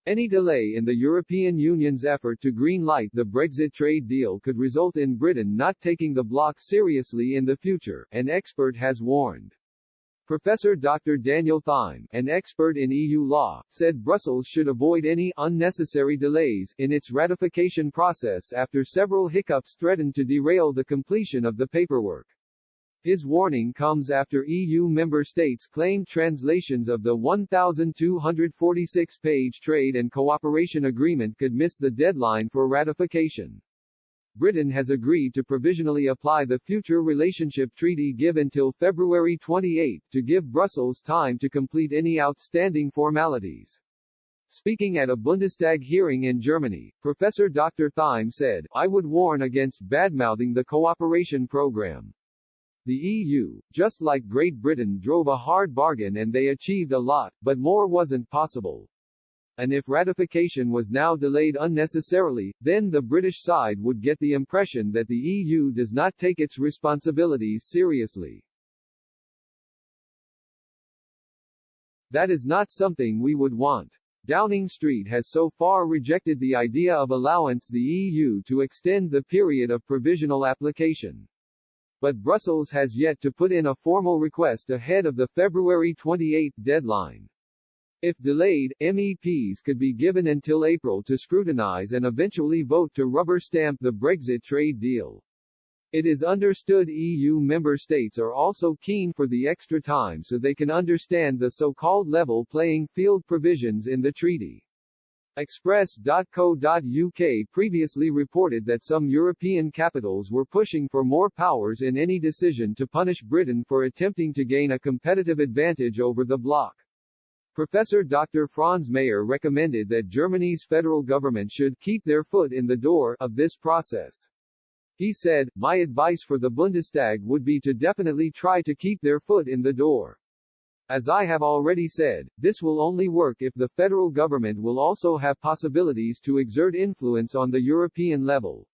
Any delay in the European Union's effort to green-light the Brexit trade deal could result in Britain not taking the bloc seriously in the future, an expert has warned. Professor Dr. Daniel Thime, an expert in EU law, said Brussels should avoid any unnecessary delays in its ratification process after several hiccups threatened to derail the completion of the paperwork. His warning comes after EU member states claimed translations of the 1,246-page Trade and Cooperation Agreement could miss the deadline for ratification. Britain has agreed to provisionally apply the Future Relationship Treaty GIV until February 28, to give Brussels time to complete any outstanding formalities. Speaking at a Bundestag hearing in Germany, Professor Dr. Thime said, "I would warn against badmouthing the cooperation program. The EU, just like Great Britain, drove a hard bargain and they achieved a lot, but more wasn't possible. And if ratification was now delayed unnecessarily, then the British side would get the impression that the EU does not take its responsibilities seriously. That is not something we would want." Downing Street has so far rejected the idea of allowing the EU to extend the period of provisional application. But Brussels has yet to put in a formal request ahead of the February 28 deadline. If delayed, MEPs could be given until April to scrutinize and eventually vote to rubber-stamp the Brexit trade deal. It is understood EU member states are also keen for the extra time so they can understand the so-called level playing field provisions in the treaty. Express.co.uk previously reported that some European capitals were pushing for more powers in any decision to punish Britain for attempting to gain a competitive advantage over the bloc. Professor Dr. Franz Mayer recommended that Germany's federal government should keep their foot in the door of this process. He said, "My advice for the Bundestag would be to definitely try to keep their foot in the door. As I have already said, this will only work if the federal government will also have possibilities to exert influence on the European level."